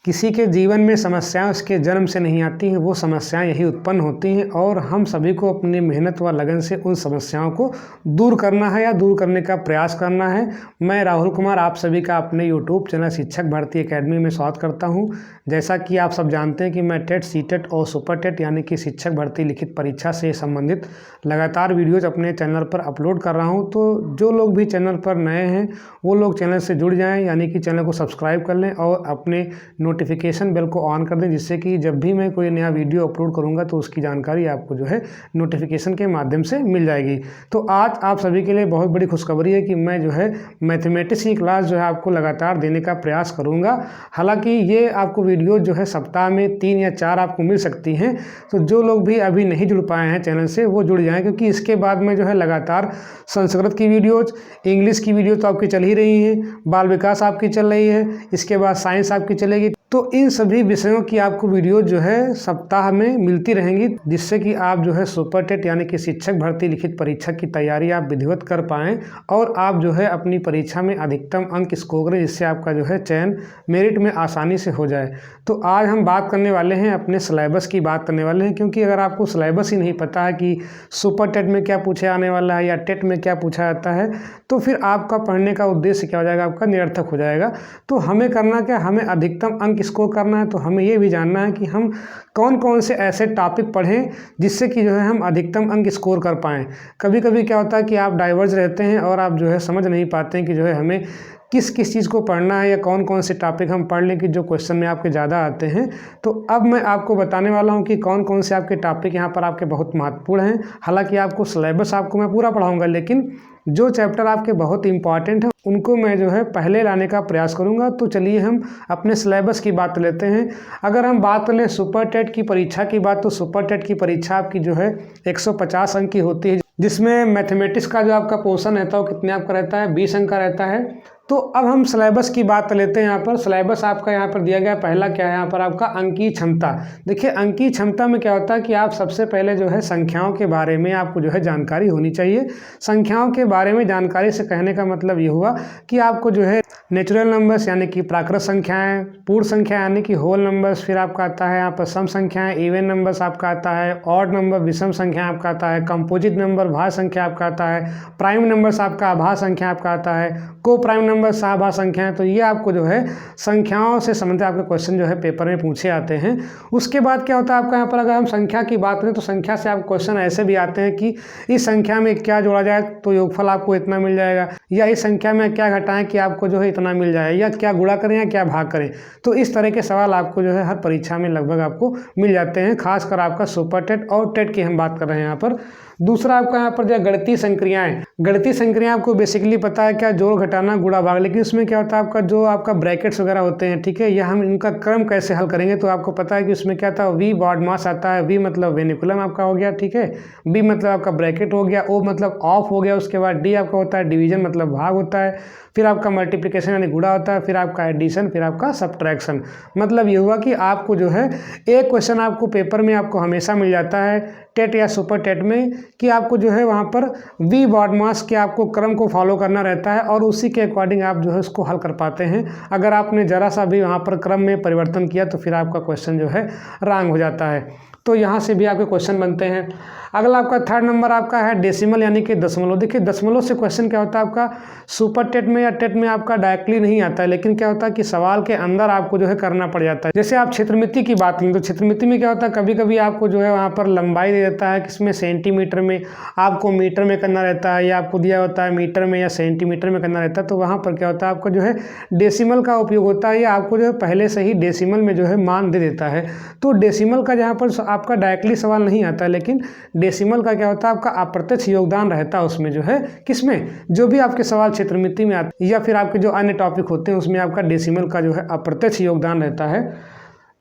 किसी के जीवन में समस्याएं उसके जन्म से नहीं आती हैं, वो समस्याएं यही उत्पन्न होती हैं और हम सभी को अपनी मेहनत व लगन से उन समस्याओं को दूर करना है या दूर करने का प्रयास करना है। मैं राहुल कुमार आप सभी का अपने यूट्यूब चैनल शिक्षक भारती एकेडमी में स्वागत करता हूं। जैसा कि आप सब जानते हैं कि मैं टेट, सीटेट और सुपर टेट यानी कि शिक्षक भर्ती लिखित परीक्षा से संबंधित लगातार वीडियोज़ अपने चैनल पर अपलोड कर रहा हूँ। तो जो लोग भी चैनल पर नए हैं वो लोग चैनल से जुड़ जाएँ, यानी कि चैनल को सब्सक्राइब कर लें और अपने नोटिफिकेशन बेल को ऑन कर दें, जिससे कि जब भी मैं कोई नया वीडियो अपलोड करूंगा तो उसकी जानकारी आपको जो है नोटिफिकेशन के माध्यम से मिल जाएगी। तो आज आप सभी के लिए बहुत बड़ी खुशखबरी है कि मैं जो है मैथमेटिक्स की क्लास जो है आपको लगातार देने का प्रयास करूंगा। हालांकि ये आपको वीडियो जो है सप्ताह में 3 या 4 आपको मिल सकती हैं। तो जो लोग भी अभी नहीं जुड़ पाए हैं चैनल से वो जुड़ जाएँ, क्योंकि इसके बाद में जो है लगातार संस्कृत की वीडियोज़, इंग्लिश की वीडियो तो आपकी चल ही रही हैं, बाल विकास आपकी चल रही है, इसके बाद साइंस आपकी चलेगी। तो इन सभी विषयों की आपको वीडियो जो है सप्ताह में मिलती रहेंगी, जिससे कि आप जो है सुपर टेट यानी कि शिक्षक भर्ती लिखित परीक्षा की तैयारी आप विधिवत कर पाएँ और आप जो है अपनी परीक्षा में अधिकतम अंक स्कोर करें, जिससे आपका जो है चयन मेरिट में आसानी से हो जाए। तो आज हम बात करने वाले हैं अपने सिलेबस की बात करने वाले हैं, क्योंकि अगर आपको सिलेबस ही नहीं पता है कि सुपर टेट में क्या पूछे आने वाला है या टेट में क्या पूछा जाता है, तो फिर आपका पढ़ने का उद्देश्य क्या हो जाएगा, आपका निरर्थक हो जाएगा। तो हमें करना क्या, हमें अधिकतम अंक स्कोर करना है। तो हमें ये भी जानना है कि हम कौन कौन से ऐसे टॉपिक पढ़ें जिससे कि जो है हम अधिकतम अंक स्कोर कर पाएँ। कभी कभी क्या होता है कि आप डाइवर्ज रहते हैं और आप जो है समझ नहीं पाते हैं कि जो है हमें किस किस चीज़ को पढ़ना है या कौन कौन से टॉपिक हम पढ़ लें कि जो क्वेश्चन में आपके ज़्यादा आते हैं। तो अब मैं आपको बताने वाला हूं कि कौन कौन से आपके टॉपिक यहाँ पर आपके बहुत महत्वपूर्ण हैं। हालांकि आपको सिलेबस आपको मैं पूरा पढ़ाऊंगा, लेकिन जो चैप्टर आपके बहुत इंपॉर्टेंट हैं उनको मैं जो है पहले लाने का प्रयास करूंगा। तो चलिए हम अपने सिलेबस की बात लेते हैं। अगर हम बात करें सुपर टेट की परीक्षा की बात, तो सुपर टेट की परीक्षा आपकी जो है 150 अंक की होती है, जिसमें मैथमेटिक्स का जो आपका पोर्शन रहता है वो कितने आपका रहता है, 20 अंक का रहता है। तो अब हम सिलेबस की बात लेते हैं। यहाँ पर सिलेबस आपका यहाँ पर दिया गया, पहला क्या है यहाँ पर आपका अंकीय क्षमता। देखिए अंकीय क्षमता में क्या होता है कि आप सबसे पहले जो है संख्याओं के बारे में आपको जो है जानकारी होनी चाहिए। संख्याओं के बारे में जानकारी से कहने का मतलब ये हुआ कि आपको जो है नेचुरल नंबर्स यानी कि प्राकृत संख्याएं, पूर्ण संख्या यानी कि होल नंबर्स, फिर आपका आता है यहाँ पर सम संख्याएं, इवन नंबर्स आपका आता है, ऑड नंबर विषम संख्या आपका आता है, कंपोजिट नंबर भाज्य संख्या आपका आता है, प्राइम नंबर्स आपका अभाज्य संख्या आपका आता है, को प्राइम नंबर सहभाज्य संख्या है। तो ये आपको जो है संख्याओं से संबंधित आपके क्वेश्चन जो है पेपर में पूछे आते हैं। उसके बाद क्या होता है आपका यहाँ पर, अगर हम संख्या की बात करें तो संख्या से आप क्वेश्चन ऐसे भी आते हैं कि इस संख्या में क्या जोड़ा जाए तो योगफल आपको इतना मिल जाएगा, या इस संख्या में क्या घटाएं कि आपको जो है इतना मिल जाए, या क्या गुणा करें या क्या भाग करें। तो इस तरह के सवाल आपको जो है हर परीक्षा में लगभग आपको मिल जाते हैं, खासकर आपका सुपर टेट और टेट की हम बात कर रहे हैं यहाँ पर। दूसरा आपका यहाँ पर जो गणितीय संक्रियाएं, गणितीय संक्रियाएं आपको बेसिकली पता है क्या, जोड़ घटाना गुणा भाग, लेकिन उसमें क्या होता है आपका जो आपका ब्रैकेट्स वगैरह होते हैं, ठीक है, या हम इनका क्रम कैसे हल करेंगे। तो आपको पता है कि उसमें क्या था, वी बॉड मास आता है, वी मतलब वेनिकुलम आपका हो गया, ठीक है, बी मतलब आपका ब्रैकेट हो गया, ओ मतलब ऑफ हो गया, उसके बाद डी आपका होता है डिवीजन मतलब भाग होता है, फिर आपका मल्टीप्लिकेशन यानी गुणा होता है, फिर आपका एडिशन, फिर आपका सब्ट्रैक्शन। मतलब ये हुआ कि आपको जो है एक क्वेश्चन आपको पेपर में आपको हमेशा मिल जाता है टेट या सुपर टेट में कि आपको जो है वहाँ पर वी बॉड मास के आपको क्रम को फॉलो करना रहता है और उसी के अकॉर्डिंग आप जो है उसको हल कर पाते हैं। अगर आपने ज़रा सा भी वहाँ पर क्रम में परिवर्तन किया तो फिर आपका क्वेश्चन जो है रॉन्ग हो जाता है। तो यहाँ से भी आपके क्वेश्चन बनते हैं। अगला आपका थर्ड नंबर आपका है डेसिमल यानी कि दशमलव। देखिए दशमलव से क्वेश्चन क्या होता है आपका सुपर टेट में या टेट में आपका डायरेक्टली नहीं आता है, लेकिन क्या होता है कि सवाल के अंदर आपको जो है करना पड़ जाता है। जैसे आप क्षेत्रमिति की बात करें तो क्षेत्रमिति में क्या होता है, कभी कभी आपको जो है वहाँ पर लंबाई दे देता है, किसमें सेंटीमीटर में, आपको मीटर में करना रहता है, या आपको दिया होता है मीटर में या सेंटीमीटर में करना रहता है। तो वहाँ पर क्या होता है आपका जो है डेसिमल का उपयोग होता है, या आपको जो है पहले से ही डेसिमल में जो है मान दे देता है। तो डेसिमल का जहाँ पर आपका डायरेक्टली सवाल नहीं आता, लेकिन डेसिमल का क्या होता है आपका अप्रत्यक्ष योगदान रहता है उसमें, जो है किसमें, जो भी आपके सवाल क्षेत्रमिति में आते हैं या फिर आपके जो अन्य टॉपिक होते हैं उसमें आपका डेसिमल का जो है अप्रत्यक्ष योगदान रहता है।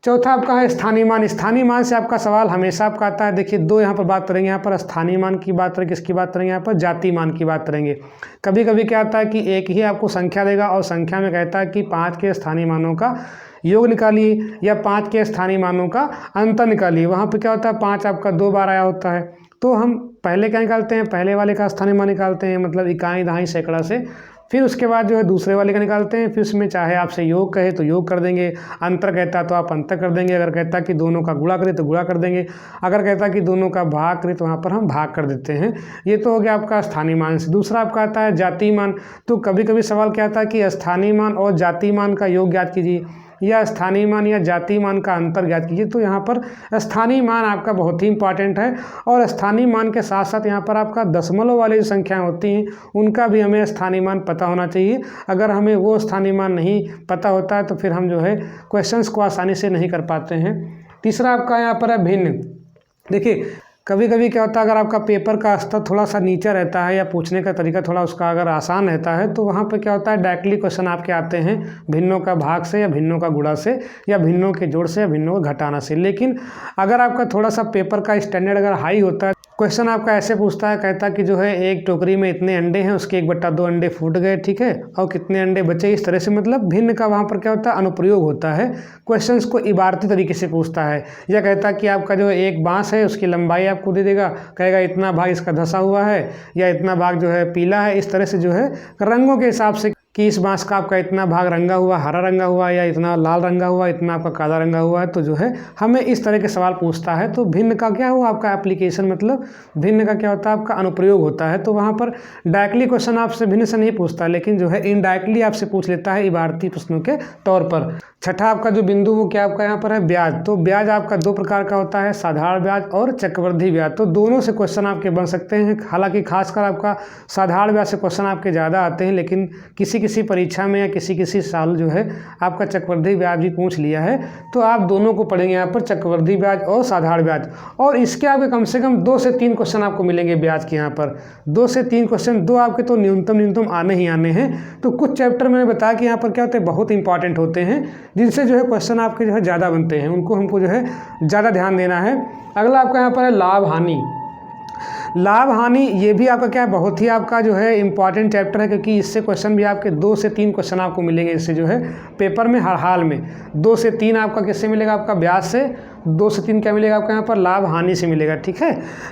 चौथा आपका है स्थानीय मान। स्थानीय मान से आपका सवाल हमेशा आपका आता है। देखिए दो यहाँ पर बात करेंगे, यहाँ पर स्थानीय मान की बात करेंगे, किसकी बात करेंगे, यहाँ पर जाति मान की बात करेंगे। कभी कभी क्या आता है कि एक ही आपको संख्या देगा और संख्या में कहता है कि 5 के स्थानीय मानों का योग निकालिए या 5 के स्थानीय मानों का अंतर निकालिए। वहाँ पर क्या होता है 5 आपका 2 बार आया होता है, तो हम पहले क्या निकालते हैं, पहले वाले का स्थानीय मान निकालते हैं, मतलब इकाई, दहाई, सैकड़ा से। फिर उसके बाद जो है दूसरे वाले का निकालते हैं। फिर उसमें चाहे आपसे योग कहे तो योग कर देंगे, अंतर कहता तो आप अंतर कर देंगे, अगर कहता कि दोनों का गुणा करे तो गुणा कर देंगे, अगर कहता कि दोनों का भाग करे तो वहाँ पर हम भाग कर देते हैं। ये तो हो गया आपका स्थानीय मान से। दूसरा आपका आता है जातीय मान। तो कभी कभी सवाल क्या आता है कि स्थानीय मान और जातीय मान का योग ज्ञात कीजिए, या स्थानीय मान या जातीय मान का अंतर ज्ञात कीजिए। तो यहाँ पर स्थानीय मान आपका बहुत ही इंपॉर्टेंट है, और स्थानीय मान के साथ साथ यहाँ पर आपका दशमलव वाली जो संख्याएं होती हैं उनका भी हमें स्थानीय मान पता होना चाहिए। अगर हमें वो स्थानीय मान नहीं पता होता है तो फिर हम जो है क्वेश्चंस को आसानी से नहीं कर पाते हैं। तीसरा आपका यहाँ पर है भिन्न। देखिए कभी कभी क्या होता है, अगर आपका पेपर का स्तर थोड़ा सा नीचे रहता है या पूछने का तरीका थोड़ा उसका अगर आसान रहता है तो वहाँ पे क्या होता है डायरेक्टली क्वेश्चन आपके आते हैं भिन्नों का भाग से या भिन्नों का गुणा से या भिन्नों के जोड़ से या भिन्नों का घटाना से। लेकिन अगर आपका थोड़ा सा पेपर का स्टैंडर्ड अगर हाई होता है, क्वेश्चन आपका ऐसे पूछता है, कहता कि जो है एक टोकरी में इतने अंडे हैं, उसके 1/2 अंडे फूट गए, ठीक है, और कितने अंडे बचे, इस तरह से मतलब भिन्न का वहाँ पर क्या होता है अनुप्रयोग होता है। क्वेश्चंस को इबारती तरीके से पूछता है, या कहता कि आपका जो एक बांस है उसकी लंबाई आपको दे देगा, कहेगा इतना भाग इसका धंसा हुआ है या इतना भाग जो है पीला है, इस तरह से जो है रंगों के हिसाब से कि इस बांस का आपका इतना भाग रंगा हुआ, हरा रंगा हुआ, या इतना लाल रंगा हुआ, इतना आपका काला रंगा हुआ है, तो जो है हमें इस तरह के सवाल पूछता है। तो भिन्न का क्या हुआ आपका एप्लीकेशन, मतलब भिन्न का क्या होता है आपका अनुप्रयोग होता है। तो वहाँ पर डायरेक्टली क्वेश्चन आपसे भिन्न से नहीं पूछता, लेकिन जो है इनडायरेक्टली आपसे पूछ लेता है इबारती प्रश्नों के तौर पर। छठा आपका जो बिंदु वो क्या आपका यहाँ पर है ब्याज। तो ब्याज आपका 2 प्रकार का होता है, साधारण ब्याज और चक्रवृद्धि ब्याज। तो दोनों से क्वेश्चन आपके बन सकते हैं। हालांकि खासकर आपका साधारण ब्याज से क्वेश्चन आपके ज़्यादा आते हैं, लेकिन किसी परीक्षा में या किसी साल जो है आपका चक्रवृद्धि ब्याज भी पूछ लिया है। तो आप दोनों को पढ़ेंगे यहाँ पर, चक्रवृद्धि ब्याज और साधारण ब्याज, और इसके आपके कम से कम 2 से 3 क्वेश्चन आपको मिलेंगे ब्याज के। यहाँ पर 2 से 3 क्वेश्चन, 2 आपके तो न्यूनतम आने ही आने हैं। तो कुछ चैप्टर मैंने बताया कि यहाँ पर क्या होते हैं बहुत इंपॉर्टेंट होते हैं, जिनसे जो है क्वेश्चन आपके जो है ज़्यादा बनते हैं, उनको हमको जो है ज़्यादा ध्यान देना है। अगला आपका यहाँ पर है लाभ हानि। लाभ हानि ये भी आपका क्या है बहुत ही आपका जो है इंपॉर्टेंट चैप्टर है, क्योंकि इससे क्वेश्चन भी आपके 2 से 3 क्वेश्चन आपको मिलेंगे इससे जो है पेपर में हर हाल में। 2 से 3 आपका किससे मिलेगा आपका ब्याज से, 2 से 3 क्या मिलेगा आपका यहाँ पर लाभ हानि से मिलेगा, ठीक है।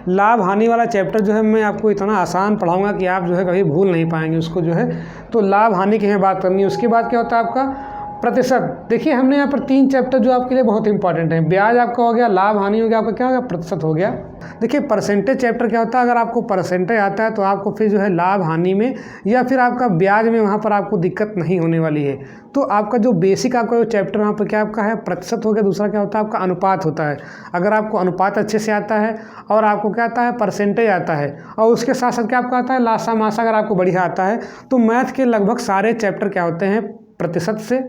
लाभ हानि वाला चैप्टर जो है मैं आपको इतना आसान पढ़ाऊंगा कि आप जो है कभी भूल नहीं पाएंगे उसको जो है। तो लाभ हानि की हमें बात करनी है। उसके बाद क्या होता है आपका प्रतिशत। देखिए हमने यहाँ पर 3 चैप्टर जो आपके लिए बहुत इंपॉर्टेंट हैं, ब्याज आपका हो गया, लाभ हानि हो गया, आपका क्या हो गया प्रतिशत हो गया। देखिए परसेंटेज चैप्टर क्या होता है, अगर आपको परसेंटेज आता है तो आपको फिर जो है लाभ हानि में या फिर आपका ब्याज में वहाँ पर आपको दिक्कत नहीं होने वाली है। तो आपका जो बेसिक आपका जो चैप्टर वहाँ पर क्या आपका है प्रतिशत हो गया। दूसरा क्या होता है आपका अनुपात होता है। अगर आपको अनुपात अच्छे से आता है और आपको क्या आता है परसेंटेज आता है, और उसके साथ साथ क्या आपका आता है लासा मासा अगर आपको बढ़िया आता है, तो मैथ के लगभग सारे चैप्टर क्या होते हैं प्रतिशत से,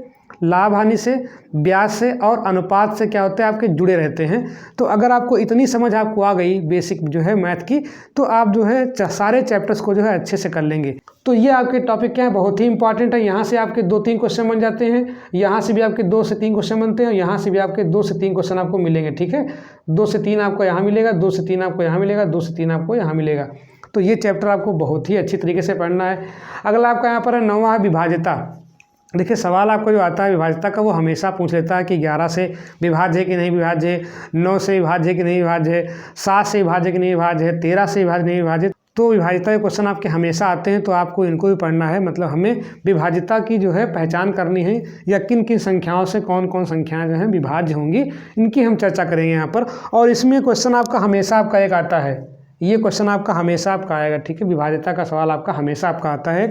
लाभ हानि से, ब्याज से और अनुपात से क्या होते हैं आपके जुड़े रहते हैं। तो अगर आपको इतनी समझ आपको आ गई बेसिक जो है मैथ की, तो आप जो है सारे चैप्टर्स को जो है अच्छे से कर लेंगे। तो ये आपके टॉपिक क्या है बहुत ही इंपॉर्टेंट है। यहाँ से आपके 2-3 क्वेश्चन बन जाते हैं, यहाँ से भी आपके 2 से 3 क्वेश्चन बनते हैं, यहाँ से भी आपके 2 से 3 क्वेश्चन आपको मिलेंगे, ठीक है। 2 से 3 आपको यहाँ मिलेगा, 2 से 3 आपको यहाँ मिलेगा, 2 से 3 आपको यहाँ मिलेगा। तो ये चैप्टर आपको बहुत ही अच्छी तरीके से पढ़ना है। अगला आपका यहाँ पर है 9वां विभाज्यता। देखिए सवाल आपको जो आता है विभाज्यता का वो हमेशा पूछ लेता है कि 11 से विभाज्य है कि नहीं विभाज्य है, 9 से विभाज्य है कि नहीं विभाज्य है, 7 से विभाज्य है कि नहीं विभाज्य है, 13 से विभाज्य नहीं विभाज्य। तो विभाज्यता के क्वेश्चन आपके हमेशा आते हैं, तो आपको इनको भी पढ़ना है। मतलब हमें विभाज्यता की जो है पहचान करनी है, या किन किन संख्याओं से कौन कौन संख्याएं जो हैं विभाज्य होंगी, इनकी हम चर्चा करेंगे यहाँ पर। और इसमें क्वेश्चन आपका हमेशा आपका एक आता है, ये क्वेश्चन आपका हमेशा आपका आएगा, ठीक है। विभाज्यता का सवाल आपका हमेशा आपका आता है।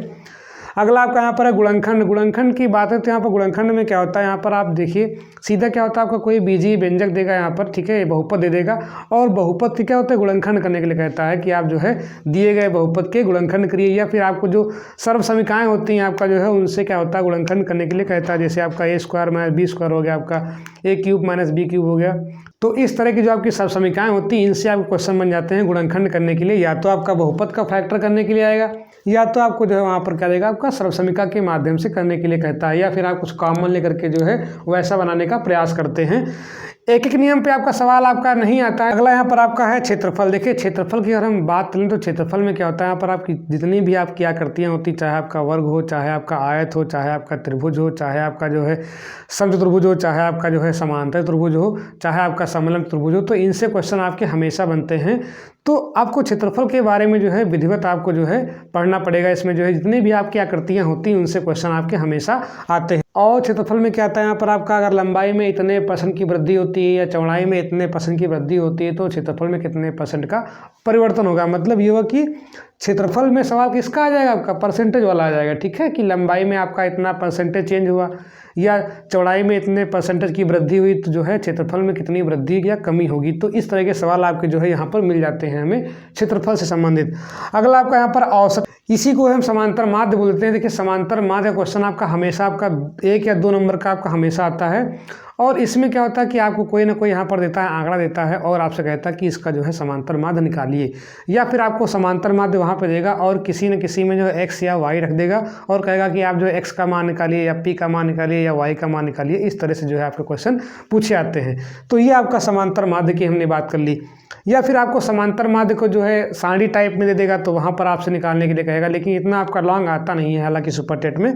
अगला आपका यहाँ पर है गुणनखंड। गुणनखंड की बात है तो यहाँ पर गुणनखंड में क्या होता है, यहाँ पर आप देखिए सीधा क्या होता है आपका कोई बीजीय व्यंजक देगा यहाँ पर, ठीक है, बहुपद दे देगा, और बहुपद की क्या होता है गुणनखंड करने के लिए कहता है कि आप जो है दिए गए बहुपद के गुणनखंड करिए, या फिर आपको जो सर्व समीकरण होती हैं आपका जो है उनसे क्या होता है गुणनखंड करने के लिए कहता है। जैसे आपका a² - b² हो गया, आपका a³ - b³ हो गया। तो इस तरह की जो आपकी सर्व समीकरण होती हैं इनसे आपको क्वेश्चन बन जाते हैं गुणनखंड करने के लिए। या तो आपका बहुपद का फैक्टर करने के लिए आएगा, या तो आपको जो है वहाँ पर क्या देगा आपका सर्व समीकरण के माध्यम से करने के लिए कहता है, या फिर आप कुछ कॉमन लेकर के जो है वैसा बनाने का प्रयास करते हैं। एक एक नियम पे आपका सवाल आपका नहीं आता है। अगला यहाँ पर आपका है क्षेत्रफल। देखिए क्षेत्रफल की अगर हम बात करें तो क्षेत्रफल में क्या होता है, यहाँ पर आपकी जितनी भी आपकी आकृतियाँ होती, चाहे आपका वर्ग हो, चाहे आपका आयत हो, चाहे आपका त्रिभुज हो, चाहे आपका जो है समचतुर्भुज हो, चाहे आपका जो है समांतर त्रिभुज हो, चाहे आपका समलंब त्रिभुज हो, तो इनसे क्वेश्चन आपके हमेशा बनते हैं। तो आपको क्षेत्रफल के बारे में जो है विधिवत आपको जो है पढ़ना पड़ेगा। इसमें जो है जितनी भी आपकी आकृतियाँ होती हैं उनसे क्वेश्चन आपके हमेशा आते हैं। और क्षेत्रफल में क्या आता है, यहाँ पर आपका अगर लंबाई में इतने % की वृद्धि होती है या चौड़ाई में इतने % की वृद्धि होती है तो क्षेत्रफल में कितने % का परिवर्तन होगा। मतलब ये हुआ कि क्षेत्रफल में सवाल किसका आ जाएगा, आपका परसेंटेज वाला आ जाएगा। ठीक है, कि लंबाई में आपका इतना % चेंज हुआ या चौड़ाई में इतने % की वृद्धि हुई तो जो है क्षेत्रफल में कितनी वृद्धि या कमी होगी। तो इस तरह के सवाल आपके जो है यहाँ पर मिल जाते हैं हमें क्षेत्रफल से संबंधित। अगला आपका यहाँ पर औसत, इसी को हम समांतर माध्य बोलते हैं। देखिए समांतर माध्य क्वेश्चन आपका हमेशा आपका 1 या 2 नंबर का आपका हमेशा आता है। और इसमें क्या होता है कि आपको कोई ना कोई यहाँ पर देता है, आंकड़ा देता है और आपसे कहता है कि इसका जो है समांतर माध्य निकालिए, या फिर आपको समांतर माध्य वहाँ पे देगा और किसी न किसी में जो है x या y रख देगा और कहेगा कि आप जो है x का मान निकालिए या p का मान निकालिए या y का मान निकालिए। इस तरह से जो है आपके क्वेश्चन पूछे आते हैं। तो ये आपका समांतर माध्य की हमने बात कर ली। या फिर आपको समांतर माध्य को जो है सारणी टाइप में दे देगा तो वहाँ पर आपसे निकालने के लिए कहेगा, लेकिन इतना आपका लॉन्ग आता नहीं है हालांकि सुपर टेट में।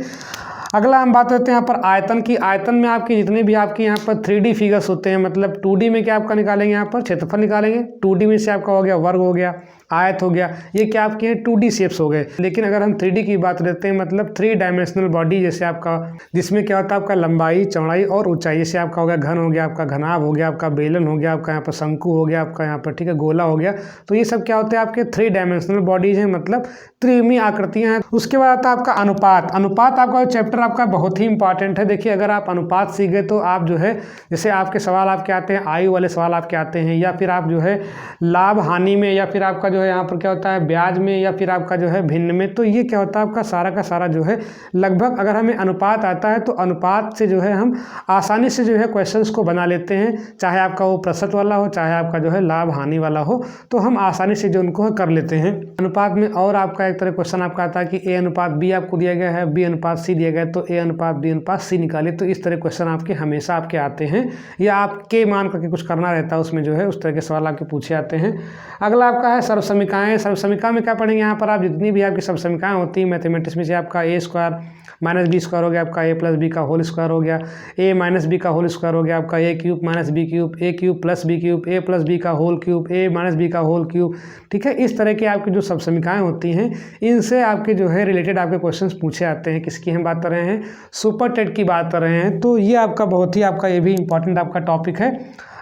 अगला हम बात करते हैं यहाँ पर आयतन की। आयतन में आपके जितने भी आपके यहाँ पर 3D फिगर्स होते हैं, मतलब 2D में क्या आपका निकालेंगे, यहाँ पर क्षेत्रफल निकालेंगे। 2D में से आपका हो गया वर्ग हो गया, आयत हो गया, ये क्या आपके हैं 2D शेप्स हो गए। लेकिन अगर हम 3D की बात करते हैं, मतलब 3 डायमेंशनल बॉडी, जैसे आपका जिसमें क्या होता है आपका लंबाई, चौड़ाई और ऊंचाई, जैसे आपका हो गया घन हो गया, आपका घनाभ हो गया, आपका बेलन हो गया, आपका यहाँ पर शंकु हो गया, आपका यहाँ पर ठीक है गोला हो गया। तो ये सब क्या होते हैं आपके 3 डायमेंशनल बॉडीज हैं, मतलब त्रिविमीय आकृतियाँ हैं। उसके बाद आता है आपका अनुपात। अनुपात आपका चैप्टर आपका बहुत ही इंपॉर्टेंट है। देखिए अगर आप अनुपात सीख गए तो आप जो है, जैसे आपके सवाल आपके आते हैं, आयु वाले सवाल आपके आते हैं, या फिर आप जो है लाभ हानि में, या फिर आपका जो है यहाँ पर क्या होता है ब्याज में, या फिर आपका जो है भिन्न में, तो ये क्या होता है आपका सारा का सारा जो है लगभग, अगर हमें अनुपात आता है तो अनुपात से जो है हम आसानी से जो है क्वेश्चंस को बना लेते हैं। चाहे आपका वो प्रतिशत वाला हो, चाहे आपका जो है लाभ हानि वाला हो, तो हम आसानी से जो उनको कर लेते हैं अनुपात में। और आपका एक तरह क्वेश्चन आपका आता है कि A अनुपात B आपको दिया गया है, B अनुपात C दिया गया है, तो A अनुपात B अनुपात C निकाले। तो इस तरह क्वेश्चन आपके हमेशा आपके आते हैं, या आपके मान करके कुछ करना रहता है उसमें जो है उस तरह के सवाल आपके पूछे आते हैं। अगला आपका है सर्वसमीकाएँ। सर्वसमीका में क्या पढ़ेंगे, यहाँ पर आप जितनी भी आपकी सर्वसमीकाएँ होती हैं मैथमेटिक्स में, से आपका A² माइनस B² हो गया, आपका A+B का होल स्क्वायर हो गया, A-B का होल स्क्वायर हो गया, आपका A³ minus B³ A³ plus B³ A+B का होल क्यूब A-B का होल क्यूब। ठीक है, इस तरह की आपकी जो सर्वसमीकाएँ होती हैं इनसे आपके जो है रिलेटेड आपके क्वेश्चंस पूछे आते हैं। किसकी हम बात कर रहे हैं, सुपर टेट की बात कर रहे हैं। तो ये आपका बहुत ही आपका ये भी इंपॉर्टेंट आपका टॉपिक है।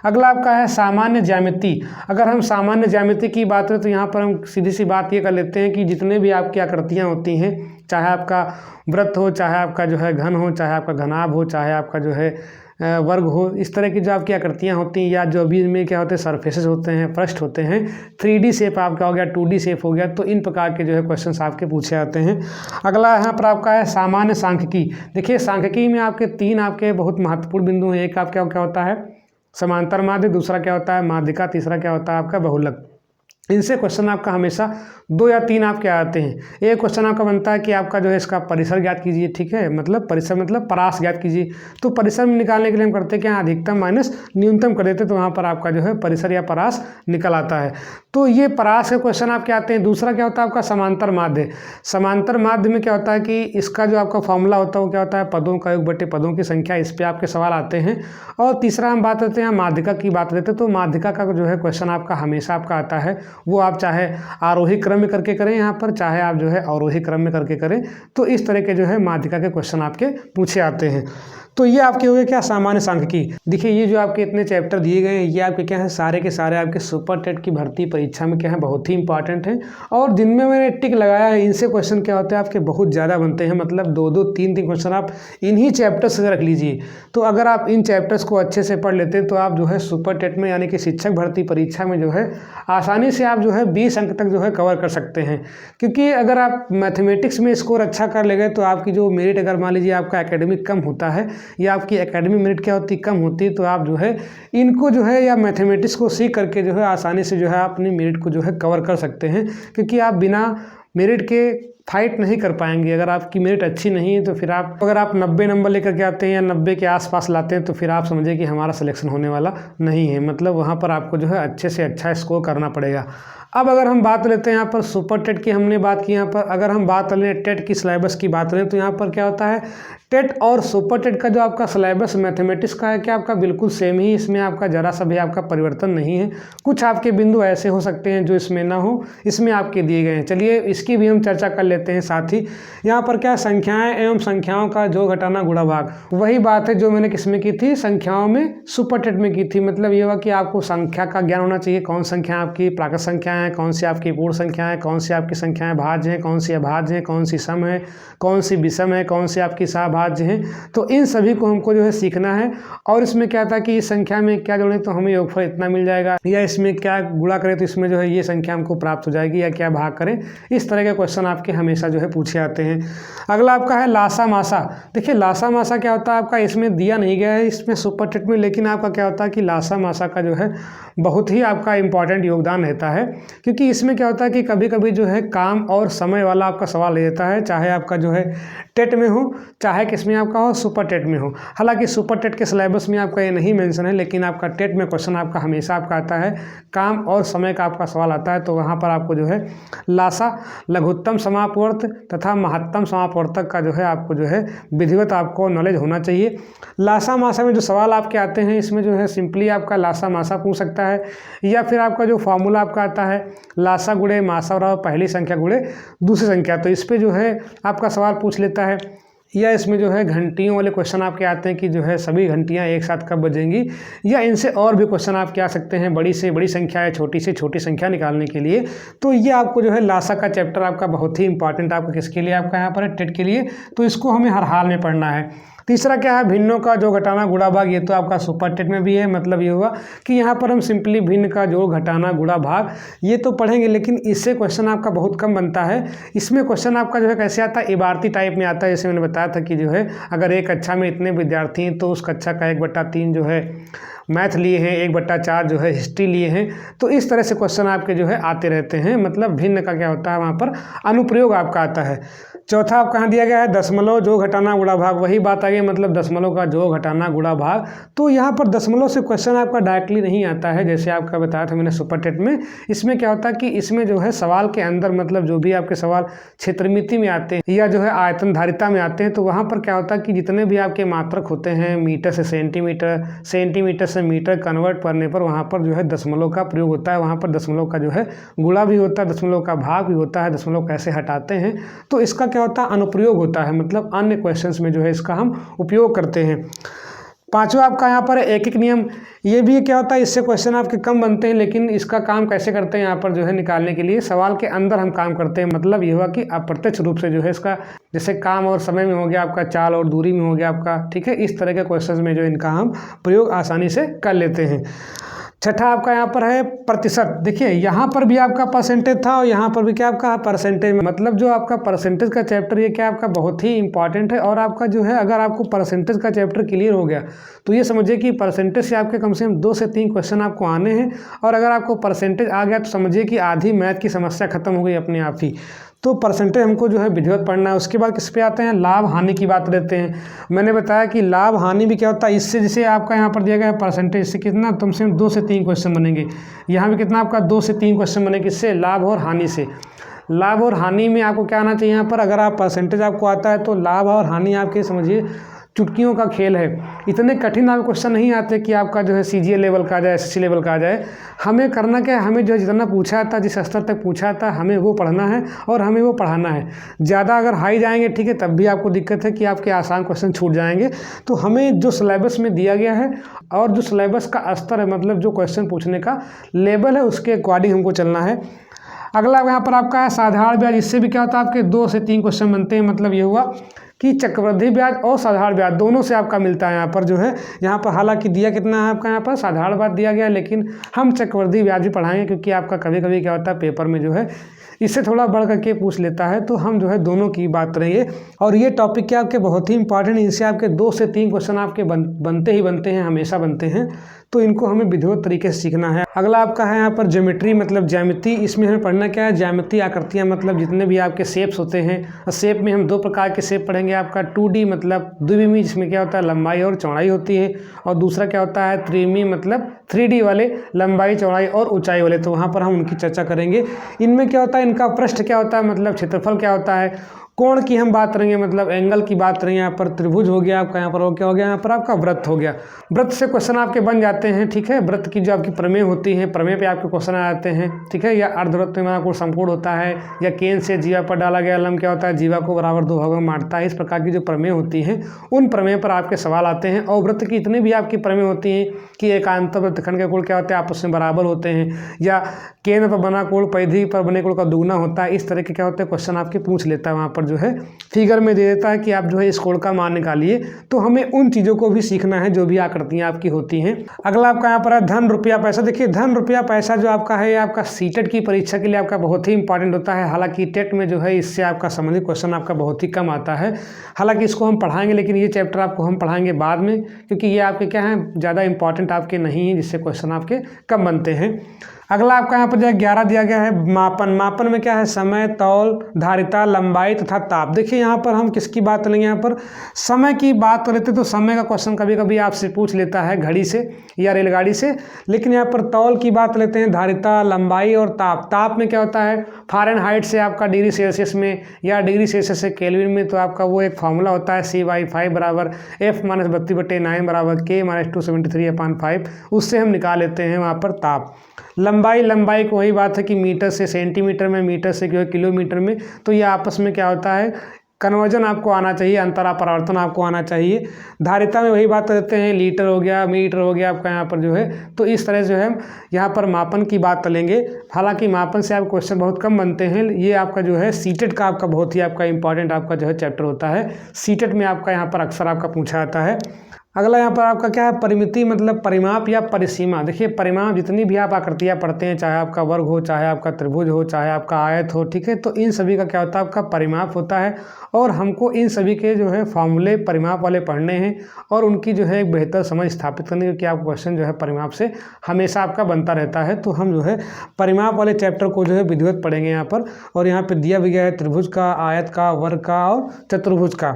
अगला आपका है सामान्य ज्यामिति। अगर हम सामान्य ज्यामिति की बात करें तो यहाँ पर हम सीधी सी बात ये कर लेते हैं कि जितने भी आपकी आकृतियाँ होती हैं, चाहे आपका वृत्त हो, चाहे आपका जो है घन हो, चाहे आपका घनाभ हो, चाहे आपका जो है वर्ग हो, इस तरह की जो आपकी आकृतियाँ होती हैं, या जो भी इनमें क्या होते हैं सरफेसेस होते हैं, पृष्ठ होते हैं, 3D शेप आपका हो गया, 2D शेप हो गया, तो इन प्रकार के जो है क्वेश्चंस आपके पूछे आते हैं। अगला यहाँ पर आपका है सामान्य सांख्यिकी। देखिए सांख्यिकी में आपके 3 आपके बहुत महत्वपूर्ण बिंदु हैं। एक आपका क्या होता है समांतर माध्य, दूसरा क्या होता है माध्यिका, तीसरा क्या होता है आपका बहुलक। इनसे क्वेश्चन आपका हमेशा 2 या 3 आपके आते हैं। एक क्वेश्चन आपका बनता है कि आपका जो है इसका परिसर ज्ञात कीजिए। ठीक है, मतलब परिसर मतलब परास ज्ञात कीजिए। तो परिसर में निकालने के लिए हम करते हैं कि अधिकतम माइनस न्यूनतम कर देते, तो वहाँ पर आपका जो है परिसर या परास निकल आता है। तो ये परास के क्वेश्चन आपके आते हैं। दूसरा क्या होता है आपका समांतर माध्य। समांतर माध्य में क्या होता है कि इसका जो आपका फॉर्मूला होता है वो क्या होता है पदों का योग बटे पदों की संख्या, इस पर आपके सवाल आते हैं। और तीसरा हम बात करते हैं माध्यिका की बात करते हैं। तो माध्यिका का जो है क्वेश्चन आपका हमेशा आपका आता है, वो आप चाहे आरोही क्रम में करके करें यहाँ पर, चाहे आप जो है अवरोही क्रम में करके करें, तो इस तरह के जो है माध्यिका के क्वेश्चन आपके पूछे आते हैं। तो ये आपके हो गए क्या सामान्य सांख्यिकी। देखिए ये जो आपके इतने चैप्टर दिए गए हैं ये आपके क्या है सारे के सारे आपके सुपर टेट की भर्ती परीक्षा में क्या है बहुत ही इंपॉर्टेंट है। और दिन में मैंने टिक लगाया है, इनसे क्वेश्चन क्या होते हैं आपके बहुत ज़्यादा बनते हैं, मतलब 2-2 3-3 क्वेश्चन आप इन्हीं चैप्टर्स से रख लीजिए। तो अगर आप इन चैप्टर्स को अच्छे से पढ़ लेते हैं तो आप जो है सुपर टेट में यानी कि शिक्षक भर्ती परीक्षा में जो है आसानी से आप जो है 20 अंक तक जो है कवर कर सकते हैं। क्योंकि अगर आप मैथमेटिक्स में स्कोर अच्छा कर ले गए तो आपकी जो मेरिट अगर मान लीजिए आपका एकेडमिक कम होता है या आपकी एकेडमिक मेरिट क्या होती कम होती है, तो आप जो है इनको जो है या मैथमेटिक्स को सीख करके जो है आसानी से जो है अपनी मेरिट को जो है कवर कर सकते हैं। क्योंकि आप बिना मेरिट के फाइट नहीं कर पाएंगे। अगर आपकी मेरिट अच्छी नहीं है तो फिर अगर आप 90 नंबर लेकर के आते हैं या 90 के आसपास लाते हैं तो फिर आप समझिए कि हमारा सिलेक्शन होने वाला नहीं है। मतलब वहाँ पर आपको जो है अच्छे से अच्छा स्कोर करना पड़ेगा। अब अगर हम बात लेते हैं यहाँ पर सुपर टेट की, हमने बात की यहाँ पर, अगर हम बात लें टेट की सिलेबस की बात करें तो यहाँ पर क्या होता है, टेट और सुपर टेट का जो आपका सिलेबस मैथमेटिक्स का है क्या आपका बिल्कुल सेम ही, इसमें आपका ज़रा सा भी आपका परिवर्तन नहीं है। कुछ आपके बिंदु ऐसे हो सकते हैं जो इसमें ना हो, इसमें आपके दिए गए हैं। चलिए इसकी भी हम चर्चा कर लेते हैं। साथ ही यहाँ पर क्या संख्याएं एवं संख्याओं का जोड़ घटाना गुणा भाग, वही बात है जो मैंने किसमें की थी, संख्याओं में सुपर टेट में की थी। मतलब ये हुआ कि आपको संख्या का ज्ञान होना चाहिए, कौन संख्या आपकी प्राकृत संख्या है, कौन सी आपकी पूर्ण संख्या है, कौन सी आपकी संख्याएं भाज्य हैं, कौन सी अभाज्य है, कौन सी सम है, कौन सी विषम है, कौन सी आपकी सहभाज्य है। तो इन सभी को हमको जो है सीखना है। और इसमें क्या था कि इस संख्या में क्या जोड़ें तो हमें योगफल इतना मिल जाएगा, या इसमें क्या गुणा करें तो इसमें जो है ये संख्या हमको प्राप्त हो जाएगी, या क्या भाग करें। इस तरह के क्वेश्चन आपके हमेशा जो है पूछे आते हैं। अगला आपका है लासा मासा। देखिए लासा मासा क्या होता है आपका, इसमें दिया नहीं गया है इसमें सुपर टेट में, लेकिन आपका क्या होता है कि लासा मासा का जो है बहुत ही आपका इम्पॉर्टेंट योगदान रहता है। क्योंकि इसमें क्या होता है कि कभी कभी जो है काम और समय वाला आपका सवाल ले देता है, चाहे आपका जो है टेट में हो चाहे किसमें आपका हो, सुपर टेट में हो। हालांकि सुपर टेट के सिलेबस में आपका ये नहीं मेंशन है, लेकिन आपका टेट में क्वेश्चन आपका हमेशा आपका आता है, काम और समय का आपका सवाल आता है। तो वहाँ पर आपको जो है लासा, लघुत्तम समापवर्त तथा महत्तम समापवर्तक का जो है आपको जो है विधिवत आपको नॉलेज होना चाहिए। लासा मासा में जो सवाल आपके आते हैं इसमें जो है सिंपली आपका लासा मासा पूछ सकता है, या फिर आपका जो फॉर्मूला आपका आता है लासा गुणे मासा और पहली संख्या गुणे दूसरी संख्या, तो इस पे जो है आपका सवाल पूछ लेता है। या इसमें जो है घंटियों वाले क्वेश्चन आपके आते हैं कि जो है सभी घंटियां एक साथ कब बजेंगी, या इनसे और भी क्वेश्चन आपके आ सकते हैं, बड़ी से बड़ी संख्या या छोटी से छोटी संख्या निकालने के लिए। तो ये आपको जो है लासा का चैप्टर आपका बहुत ही इंपॉर्टेंट आपका किसके लिए आपका यहाँ पर टेट के लिए, तो इसको हमें हर हाल में पढ़ना है। तीसरा क्या है, भिन्नों का जोड़ घटाना गुणा भाग। ये तो आपका सुपर टेट में भी है। मतलब ये हुआ कि यहाँ पर हम सिंपली भिन्न का जोड़ घटाना गुणा भाग ये तो पढ़ेंगे, लेकिन इससे क्वेश्चन आपका बहुत कम बनता है। इसमें क्वेश्चन आपका जो है कैसे आता है, इबारती टाइप में आता है। जैसे मैंने बताया था कि जो है अगर एक कक्षा में इतने विद्यार्थी हैं तो उस कक्षा का 1/3 जो है मैथ लिए हैं, 1/4 जो है हिस्ट्री लिए हैं। तो इस तरह से क्वेश्चन आपके जो है आते रहते हैं। मतलब भिन्न का क्या होता है, वहाँ पर अनुप्रयोग आपका आता है। चौथा आप कहाँ दिया गया है, दशमलव जोड़ घटाना गुणा भाग। वही बात आ गई, मतलब दशमलव का जोड़ घटाना गुणा भाग। तो यहाँ पर दशमलव से क्वेश्चन आपका डायरेक्टली नहीं आता है, जैसे आपका बताया था मैंने सुपर टेट में। इसमें क्या होता है कि इसमें जो है सवाल के अंदर मतलब जो भी आपके सवाल क्षेत्रमिति में आते हैं या जो है आयतन धारिता में आते हैं, तो वहाँ पर क्या होता है कि जितने भी आपके मात्रक होते हैं, मीटर से सेंटीमीटर, सेंटीमीटर से मीटर कन्वर्ट करने पर वहाँ पर जो है दशमलव का प्रयोग होता है। वहाँ पर दशमलव का जो है गुणा भी होता है, दशमलव का भाग भी होता है, दशमलव कैसे हटाते हैं। तो इसका क्या होता है, अनुप्रयोग होता है। मतलब अन्य क्वेश्चंस में जो है इसका हम उपयोग करते हैं। पांचवा आपका यहाँ पर एक एक नियम। ये भी क्या होता है, इससे क्वेश्चन आपके कम बनते हैं, लेकिन इसका काम कैसे करते हैं यहाँ पर जो है निकालने के लिए सवाल के अंदर हम काम करते हैं। मतलब ये हुआ कि अप्रत्यक्ष रूप से जो है इसका, जैसे काम और समय में हो गया आपका, चाल और दूरी में हो गया आपका, ठीक है। इस तरह के क्वेश्चन में जो इनका हम प्रयोग आसानी से कर लेते हैं। छठा आपका यहाँ पर है प्रतिशत। देखिए यहाँ पर भी आपका परसेंटेज था और यहाँ पर भी क्या आपका परसेंटेज। मतलब जो आपका परसेंटेज का चैप्टर ये क्या आपका बहुत ही इंपॉर्टेंट है। और आपका जो है अगर आपको परसेंटेज का चैप्टर क्लियर हो गया तो ये समझिए कि परसेंटेज से आपके कम से कम 2 से 3 क्वेश्चन आपको आने हैं। और अगर आपको परसेंटेज आ गया तो समझिए कि आधी मैथ की समस्या खत्म हो गई अपने आप ही। तो परसेंटेज हमको जो है विधिवत पढ़ना है। उसके बाद किस पे आते हैं, लाभ हानि की बात रहते हैं। मैंने बताया कि लाभ हानि भी क्या होता है, इससे जैसे आपका यहाँ पर दिया गया है परसेंटेज से कितना कम से कम 2 से 3 क्वेश्चन बनेंगे। यहाँ भी कितना आपका 2 से 3 क्वेश्चन बनेंगे, किससे, लाभ और हानि से। लाभ और हानि में आपको क्या आना चाहिए, यहाँ पर अगर आप परसेंटेज आपको आता है तो लाभ और हानि आपके समझिए चुटकियों का खेल है। इतने कठिन आपके क्वेश्चन नहीं आते कि आपका जो है CGA लेवल का आ जाए, SSC लेवल का आ जाए। हमें करना क्या है, हमें जो जितना पूछा था, जिस स्तर तक पूछा था, हमें वो पढ़ना है और हमें वो पढ़ाना है। ज़्यादा अगर हाई जाएंगे ठीक है, तब भी आपको दिक्कत है कि आपके आसान क्वेश्चन छूट जाएंगे। तो हमें जो सिलेबस में दिया गया है और जो सिलेबस का स्तर है, मतलब जो क्वेश्चन पूछने का लेवल है, उसके अकॉर्डिंग हमको चलना है। अगला यहाँ पर आपका है साधारण ब्याज। इससे भी क्या होता है, आपके 2 से 3 क्वेश्चन बनते हैं। मतलब ये हुआ कि चक्रवृद्धि ब्याज और साधारण ब्याज दोनों से आपका मिलता है यहाँ पर जो है। यहाँ पर हालांकि दिया कितना है आपका, यहाँ पर साधारण ब्याज दिया गया है, लेकिन हम चक्रवृद्धि ब्याज भी पढ़ाएंगे क्योंकि आपका कभी कभी क्या होता है पेपर में जो है इससे थोड़ा बढ़ करके पूछ लेता है। तो हम जो है दोनों की बात करेंगे और ये टॉपिक क्या आपके बहुत ही इंपॉर्टेंट, इनसे आपके 2 से 3 क्वेश्चन आपके बनते ही बनते हैं, हमेशा बनते हैं। तो इनको हमें विधिवत तरीके से सीखना है। अगला आपका है यहाँ पर ज्योमेट्री मतलब ज्यामिति। इसमें हमें पढ़ना क्या है, ज्यामिति आकृतियाँ मतलब जितने भी आपके शेप्स होते हैं। शेप में हम 2 प्रकार के शेप पढ़ेंगे, आपका 2D मतलब द्विविमी जिसमें क्या होता है लंबाई और चौड़ाई होती है, और दूसरा क्या होता है त्रिविमी मतलब 3D वाले लंबाई चौड़ाई और ऊंचाई वाले। तो वहाँ पर हम उनकी चर्चा करेंगे। इनमें क्या होता है, इनका पृष्ठ क्या होता है मतलब क्षेत्रफल क्या होता है, कोण की हम बात करेंगे मतलब एंगल की बात करेंगे। यहाँ पर त्रिभुज हो गया आपका, यहाँ पर वो क्या हो गया, यहाँ पर आपका वृत्त हो गया। वृत्त से क्वेश्चन आपके बन जाते हैं, ठीक है। वृत्त की जो आपकी प्रमेय होती है, प्रमेय पे आपके क्वेश्चन आ जाते हैं, ठीक है। या अर्धवृत्त में आपको संपूर्ण होता है, या केंद्र से जीवा पर डाला गया लंब क्या होता है, जीवा को बराबर 2 भागों में बांटता है। इस प्रकार की जो प्रमेय होती हैं उन प्रमेय पर आपके सवाल आते हैं। और वृत्त की इतनी भी आपकी प्रमेय होती हैं कि एकांतर वृत्तखंड के कोण क्या होते हैं आपस में बराबर होते हैं, या केंद्र पर बना कोण परिधि पर बने कोण का दुगुना होता है। इस तरह के क्या होते हैं क्वेश्चन आपके पूछ लेता है। वहाँ पर जो है फिगर में दे देता है कि आप जो है इस कोण का मान निकालिए। तो हमें उन चीज़ों को भी सीखना है जो भी आकृतियाँ आपकी होती हैं। अगला आपका यहाँ पर है धन रुपया पैसा। देखिए धन रुपया पैसा जो आपका है, आपका सीटेट की परीक्षा के लिए आपका बहुत ही इंपॉर्टेंट होता है। हालांकि टेट में जो है इससे आपका संबंधित क्वेश्चन आपका बहुत ही कम आता है। हालांकि इसको हम पढ़ाएंगे, लेकिन ये चैप्टर आपको हम पढ़ाएंगे बाद में, क्योंकि ये आपके क्या है ज़्यादा इंपॉर्टेंट आपके नहीं है, जिससे क्वेश्चन आपके कम बनते हैं। अगला आपका यहाँ पर जो है 11 दिया गया है मापन। मापन में क्या है, समय, तौल, धारिता, लंबाई तथा ताप। देखिए यहाँ पर हम किसकी बात करेंगे, यहाँ पर समय की बात करते तो समय का क्वेश्चन कभी कभी आपसे पूछ लेता है घड़ी से या रेलगाड़ी से। लेकिन यहाँ पर तौल की बात लेते हैं, धारिता, लंबाई और ताप। ताप में क्या होता है फ़ारेनहाइट से आपका डिग्री सेल्सियस में या डिग्री सेल्सियस से केल्विन में, तो आपका वो एक फार्मूला होता है C/5 बराबर F-32/9 बराबर K-273/5। उससे हम निकाल लेते हैं वहाँ पर ताप। लंबाई को वही बात है कि मीटर से सेंटीमीटर में, मीटर से जो है किलोमीटर में। तो ये आपस में क्या होता है कन्वर्जन आपको आना चाहिए, अंतरा परावर्तन आपको आना चाहिए। धारिता में वही बात करते हैं, लीटर हो गया, मीटर हो गया आपका यहाँ पर जो है। तो इस तरह जो है यहाँ पर मापन की बात करेंगे। हालांकि मापन से आप क्वेश्चन बहुत कम बनते हैं। ये आपका जो है सीटेट का आपका बहुत ही आपका इंपॉर्टेंट आपका जो है चैप्टर होता है। सीटेट में आपका यहाँ पर अक्सर आपका पूछा जाता है। अगला यहाँ पर आपका क्या है परिमिति मतलब परिमाप या परिसीमा। देखिए परिमाप जितनी भी आप आकृतियाँ पढ़ते हैं, चाहे आपका वर्ग हो, चाहे आपका त्रिभुज हो, चाहे आपका आयत हो, ठीक है। तो इन सभी का क्या होता है आपका परिमाप होता है, और हमको इन सभी के जो है फॉर्मूले परिमाप वाले पढ़ने हैं और उनकी जो है एक बेहतर समझ स्थापित करने, क्योंकि आप क्वेश्चन जो है परिमाप से हमेशा आपका बनता रहता है। तो हम जो है परिमाप वाले चैप्टर को जो है विधिवत पढ़ेंगे यहाँ पर। और यहाँ पर दिया भी गया है त्रिभुज का, आयत का, वर्ग का और चतुर्भुज का।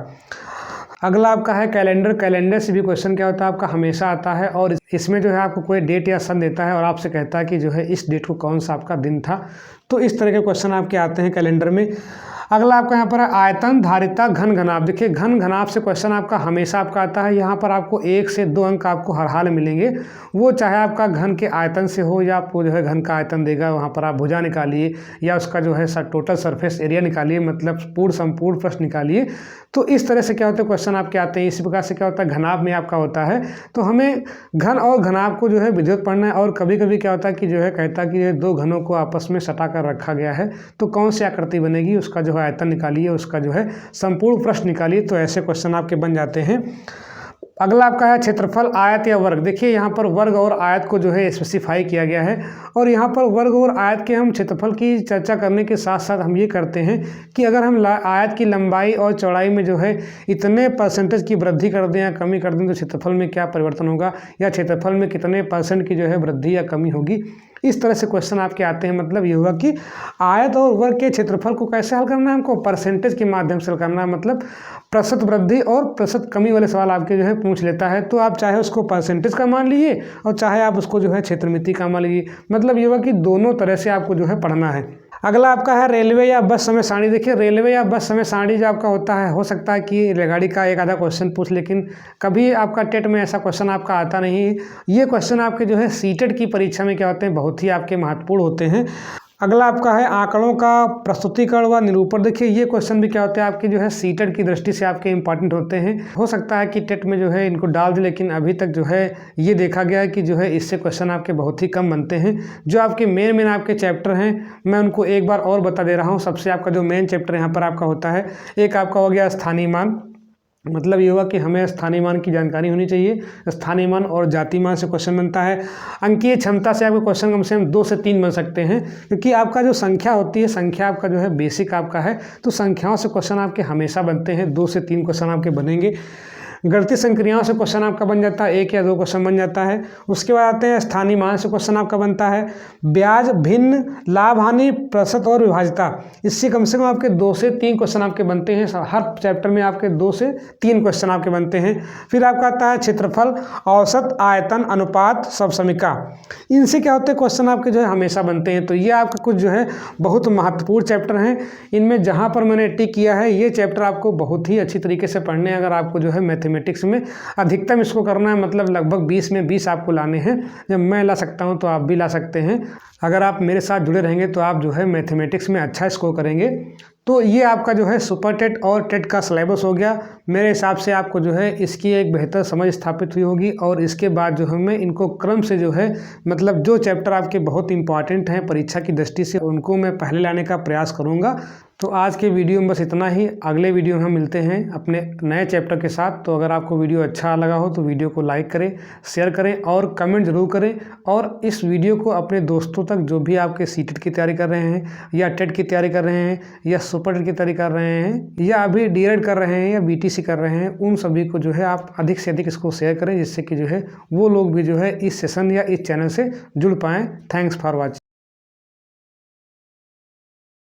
अगला आपका है कैलेंडर। कैलेंडर से भी क्वेश्चन क्या होता है आपका हमेशा आता है, और इसमें जो है आपको कोई डेट या सन देता है और आपसे कहता है कि जो है इस डेट को कौन सा आपका दिन था। तो इस तरह के क्वेश्चन आपके आते हैं कैलेंडर में। अगला आपका यहाँ पर है आयतन, धारिता, घन घनाभ। देखिए घन घनाभ से क्वेश्चन आपका हमेशा आपका आता है। यहाँ पर आपको 1 से 2 अंक आपको हर हाल मिलेंगे। वो चाहे आपका घन के आयतन से हो, या आपको जो है घन का आयतन देगा, वहाँ पर आप भुजा निकालिए, या उसका जो है टोटल सरफेस एरिया निकालिए, मतलब पूर्ण संपूर्ण प्रश्न निकालिए। तो इस तरह से क्या होता है क्वेश्चन आपके आते हैं। इसी प्रकार से क्या होता है घनाभ में आपका होता है। तो हमें घन और घनाभ को जो है विधिवत पढ़ना है। और कभी कभी क्या होता है कि जो है कहता है कि ये 2 घनों को आपस में सटा कर रखा गया है, तो कौन सी आकृति बनेगी, उसका जो है आयतन निकालिए, उसका जो है संपूर्ण प्रश्न निकालिए। तो ऐसे क्वेश्चन आपके बन जाते हैं। अगला आपका है क्षेत्रफल, आयत या वर्ग। देखिए यहाँ पर वर्ग और आयत को जो है स्पेसिफाई किया गया है, और यहाँ पर वर्ग और आयत के हम क्षेत्रफल की चर्चा करने के साथ साथ हम ये करते हैं कि अगर हम आयत की लंबाई और चौड़ाई में जो है इतने परसेंटेज की वृद्धि कर दें या कमी कर दें, तो क्षेत्रफल में क्या परिवर्तन होगा, या क्षेत्रफल में कितने % की जो है वृद्धि या कमी होगी। इस तरह से क्वेश्चन आपके आते हैं। मतलब ये हुआ कि आयत और वर्ग के क्षेत्रफल को कैसे हल करना है, हमको परसेंटेज के माध्यम से हल करना है। मतलब प्रतिशत वृद्धि और प्रतिशत कमी वाले सवाल आपके जो है पूछ लेता है। तो आप चाहे उसको परसेंटेज का मान लीजिए और चाहे आप उसको जो है क्षेत्रमिति का मान लीजिए। मतलब ये हुआ कि दोनों तरह से आपको जो है पढ़ना है। अगला आपका है रेलवे या बस समय सारणी। देखिए रेलवे या बस समय सारणी जो आपका होता है, हो सकता है कि रेलगाड़ी का एक आधा क्वेश्चन पूछ, लेकिन कभी आपका टेट में ऐसा क्वेश्चन आपका आता नहीं है। ये क्वेश्चन आपके जो है सीटेट की परीक्षा में क्या होते हैं, बहुत ही आपके महत्वपूर्ण होते हैं। अगला आपका है आंकड़ों का प्रस्तुतिकरण व निरूपण। देखिए ये क्वेश्चन भी क्या होते हैं आपके जो है सीटेट की दृष्टि से आपके इंपॉर्टेंट होते हैं। हो सकता है कि टेट में जो है इनको डाल दे, लेकिन अभी तक जो है ये देखा गया है कि जो है इससे क्वेश्चन आपके बहुत ही कम बनते हैं। जो आपके मेन आपके चैप्टर हैं, मैं उनको एक बार और बता दे रहा हूँ। सबसे आपका जो मेन चैप्टर यहाँ पर आपका होता है, एक आपका हो गया स्थानीय मान, मतलब ये हुआ कि हमें स्थानीय मान की जानकारी होनी चाहिए। स्थानीय मान और जाति मान से क्वेश्चन बनता है। अंकीय क्षमता से आपके क्वेश्चन कम से कम 2 से 3 बन सकते हैं, क्योंकि आपका जो संख्या होती है, संख्या आपका जो है बेसिक आपका है, तो संख्याओं से क्वेश्चन आपके हमेशा बनते हैं। 2 से 3 क्वेश्चन आपके बनेंगे। गणितीय संक्रियाओं से क्वेश्चन आपका बन जाता है, 1 या 2 क्वेश्चन बन जाता है। उसके बाद आते हैं स्थानीय मान से क्वेश्चन आपका बनता है। ब्याज, भिन्न, लाभ हानि, प्रतिशत और विभाज्यता, इससे कम से कम आपके 2 से 3 क्वेश्चन आपके बनते हैं। हर चैप्टर में आपके 2 से 3 क्वेश्चन आपके बनते हैं। फिर आपका आता है क्षेत्रफल, औसत, आयतन, अनुपात, सबसमीका। इनसे क्या होते हैं क्वेश्चन आपके जो है हमेशा बनते हैं। तो ये आपका कुछ जो है बहुत महत्वपूर्ण चैप्टर हैं। इनमें जहाँ पर मैंने टिक किया है, ये चैप्टर आपको बहुत ही अच्छी तरीके से पढ़ने हैं। अगर आपको जो है मैथमेटिक्स में अधिकतम इसको करना है, मतलब लगभग 20 में 20 आपको लाने हैं। जब मैं ला सकता हूं तो आप भी ला सकते हैं। अगर आप मेरे साथ जुड़े रहेंगे तो आप जो है मैथमेटिक्स में अच्छा स्कोर करेंगे। तो ये आपका जो है सुपर टेट और टेट का सिलेबस हो गया। मेरे हिसाब से आपको जो है इसकी एक बेहतर समझ स्थापित हुई होगी। और इसके बाद जो है मैं इनको क्रम से जो है, मतलब जो चैप्टर आपके बहुत इंपॉर्टेंट हैं परीक्षा की दृष्टि से, उनको मैं पहले लाने का प्रयास करूँगा। तो आज के वीडियो में बस इतना ही। अगले वीडियो में हम मिलते हैं अपने नए चैप्टर के साथ। तो अगर आपको वीडियो अच्छा लगा हो तो वीडियो को लाइक करें, शेयर करें और कमेंट जरूर करें। और इस वीडियो को अपने दोस्तों तक, जो भी आपके सीटेट की तैयारी कर रहे हैं, या टेट की तैयारी कर रहे हैं, या सुपर टेट की तैयारी कर रहे हैं, या अभी डीएलएड कर रहे हैं, या बीटीसी कर रहे हैं, उन सभी को जो है आप अधिक से अधिक इसको शेयर करें, जिससे कि जो है वो लोग भी जो है इस सेशन या इस चैनल से जुड़ पाएँ। Thanks for watching.